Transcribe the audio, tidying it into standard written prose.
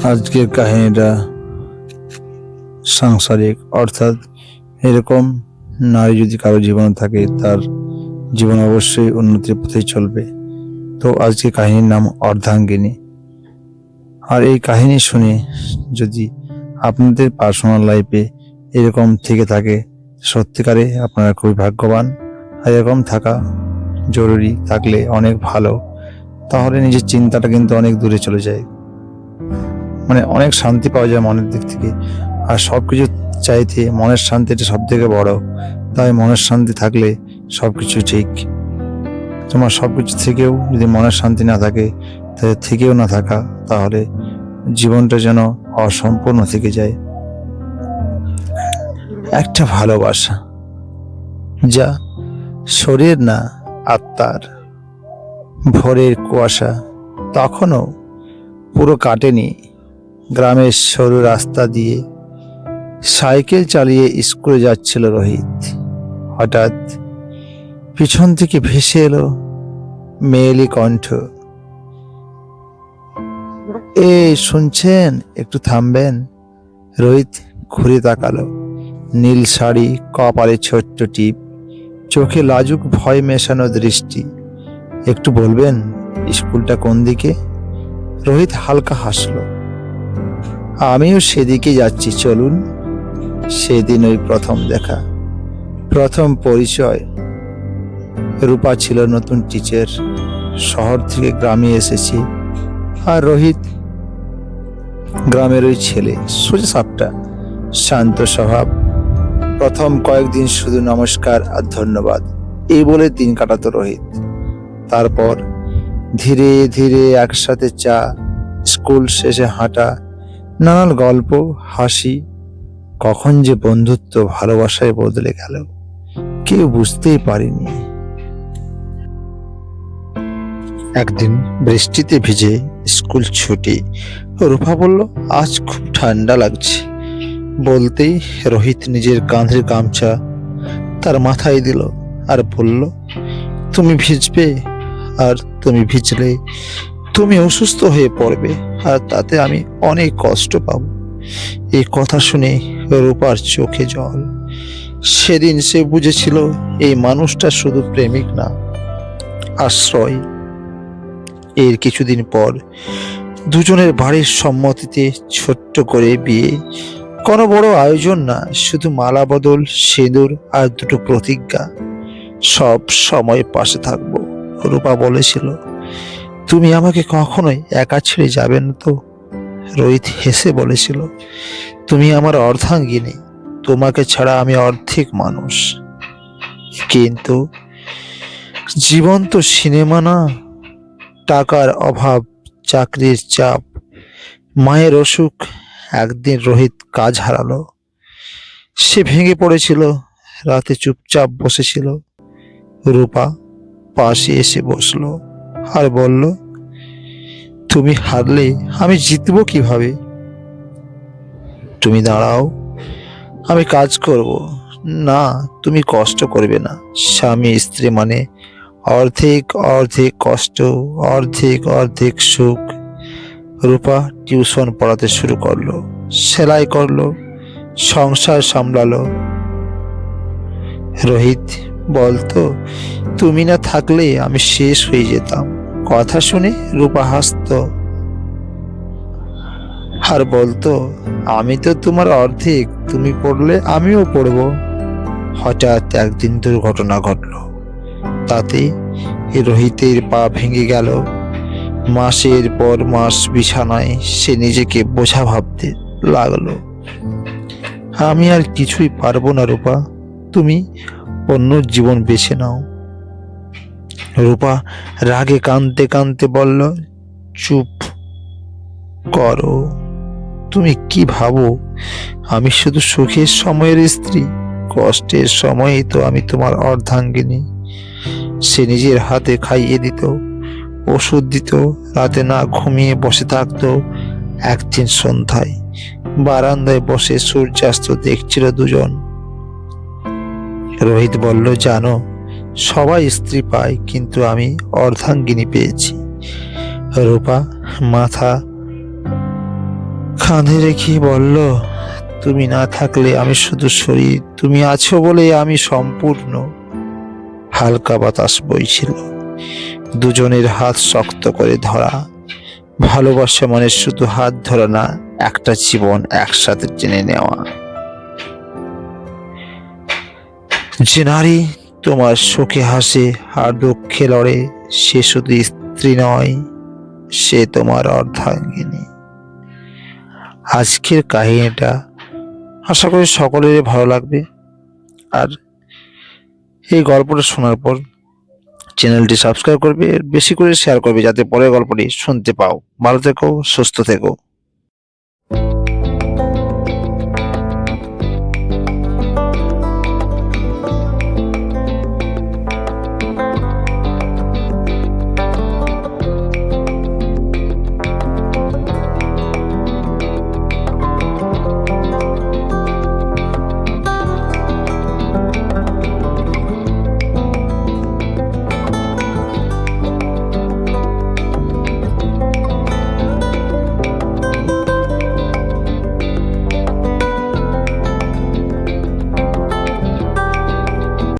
আজকের কাহিনীটা সাংসারিক, অর্থাৎ এরকম নারী যদি কারো জীবনে থাকে তার জীবন অবশ্যই উন্নতির পথে চলবে। তো আজকে কাহিনীর নাম অর্ধাঙ্গিনী। আর এই কাহিনী শুনে যদি আপনাদের পার্সোনাল লাইফে এরকম থেকে থাকে, সত্যিকারে আপনারা খুবই ভাগ্যবান। আর এরকম থাকা জরুরি, থাকলে অনেক ভালো। তাহলে নিজের চিন্তাটা কিন্তু অনেক দূরে চলে যায়, মানে অনেক শান্তি পাওয়া যায় মনের দিক থেকে। আর সবকিছু চাইতে মনের শান্তিটা সব থেকে বড়। তাই মনের শান্তি থাকলে সবকিছু ঠিক। তোমার সবকিছু থেকেও যদি মনের শান্তি না থাকে, তাহলে থেকেও না থাকা, তাহলে জীবনটা যেন অসম্পূর্ণ থেকে যায়। একটা ভালোবাসা যা শরীর না, আত্মার। ভোরের কুয়াশা তখনও পুরো কাটেনি। গ্রামের সরু রাস্তা দিয়ে সাইকেল চালিয়ে স্কুলে যাচ্ছিল রোহিত। হঠাৎ পিছন থেকে ভেসে এলো মেয়েলি কণ্ঠ। এই শুনছেন, একটু থামবেন? রোহিত ঘুরে তাকালো। নীল শাড়ি, কপালে ছোট্ট টিপ, চোখে লাজুক ভয় মেশানো দৃষ্টি। একটু বলবেন স্কুলটা কোন দিকে? রোহিত হালকা হাসলো। আমিও সেদিকে যাচ্ছি, চলুন। সেদিন ওই প্রথম দেখা, প্রথম পরিচয়। রূপা ছিল নতুন টিচার, শহর থেকে গ্রামে এসেছি। আর রোহিত গ্রামের ওই ছেলে, সোজা সাপটা, শান্ত স্বভাব। প্রথম কয়েকদিন শুধু নমস্কার আর ধন্যবাদ এই বলে দিন কাটাতো রোহিত। তারপর ধীরে ধীরে একসাথে চা, স্কুল শেষে হাঁটা, নানান গল্প, হাসি। কখন যে বন্ধুত্ব ভালোবাসায় বদলে গেল কেউ বুঝতেই পারেনি। একদিন বৃষ্টিতে ভিজে স্কুল ছুটি। রূপা বলল, আজ খুব ঠান্ডা লাগছে। বলতেই রোহিত নিজের কাঁধের গামছা তার মাথায় দিল আর বলল, তুমি ভিজবে, আর তুমি ভিজলে তুমি অসুস্থ হয়ে পড়বে, আর তাতে আমি অনেক কষ্ট পাব। এই কথা শুনে রূপার চোখে জল। সেদিন সে বুঝেছিল এই মানুষটা শুধু প্রেমিক না, আশ্রয়। এর কিছুদিন পর দুজনের বাড়ির সম্মতিতে ছোট্ট করে বিয়ে। কোনো বড় আয়োজন না, শুধু মালা বদল, সিঁদুর আর দুটো প্রতিজ্ঞা, সব সময় পাশে থাকবো। রূপা বলেছিল, তুমি আমাকে কখনোই একা ছেড়ে যাবে না তো? রোহিত হেসে বলেছিল, তুমি আমার অর্ধাঙ্গিনী, তোমাকে ছাড়া আমি অর্ধেক মানুষ। কিন্তু জীবন তো সিনেমা না। টাকার অভাব, চাকরির চাপ, মায়ের অসুখ। একদিন রোহিত কাজ হারালো। সে ভেঙে পড়েছিল, রাতে চুপচাপ বসেছিল। রূপা পাশে এসে বসলো আর বলল, তুমি হারলে আমি জিতবো কিভাবে? তুমি দাঁড়াও, আমি কাজ করব। না, তুমি কষ্ট করবে না। স্বামী স্ত্রী মানে অর্ধেক অর্ধেক কষ্ট, অর্ধেক অর্ধেক সুখ। রূপা টিউশন পড়াতে শুরু করলো, সেলাই করলো, সংসার সামলালো। রোহিত বলতো, তুমি না থাকলে আমি শেষ হয়ে যেতাম। কথা শুনে রূপা হাসতো আর বলতো, আমি তো তোমার অর্ধেক, তুমি পড়লে আমিও পড়বো। হঠাৎ একদিন দুর্ঘটনা ঘটলো, তাতে রোহিতের পা ভেঙে গেল। মাসের পর মাস বিছানায় সে নিজেকে বোঝা ভাবতে লাগলো। আমি আর কিছুই পারবো না রূপা, তুমি অন্য জীবন বেছে নাও। রূপা রাগে কাঁদতে কাঁদতে বলল, চুপ করো। তুমি কি ভাবো আমি শুধু সুখের সময়ের স্ত্রী? কষ্টের সময়েই তো আমি তোমার অর্ধাঙ্গিনী। সে নিজের হাতে খাইয়ে দিত, ওষুধ দিত, রাতে না ঘুমিয়ে বসে থাকতো। একদিন সন্ধ্যায় বারান্দায় বসে সূর্যাস্ত দেখছিল দুজন। রোহিত বলল, জানো, সবাই স্ত্রী পায়, কিন্তু আমি অর্ধাঙ্গিনী পেয়েছি। রূপা মাথা কাঁধে রেখে বলল, তুমি না থাকলে আমি শুধু শরীর, তুমি আছো বলে আমি সম্পূর্ণ। হালকা বাতাস বইছিল, দুজনের হাত শক্ত করে ধরা। ভালোবাসা মানে শুধু হাত ধরা না, একটা জীবন একসাথে টেনে নেওয়া। যে নারী তোমার সুখে হাসে আর দুঃখে লড়ে, সে শুধু স্ত্রী নয়, সে তোমার অর্ধাঙ্গিনী। আজকের কাহিনীটা আশা করি সকলেরই ভালো লাগবে। আর এই গল্পটা শোনার পর চ্যানেলটি সাবস্ক্রাইব করবে, বেশি করে শেয়ার করবে, যাতে পরের গল্পটি শুনতে পাও। ভালো থেকো, সুস্থ থেকো।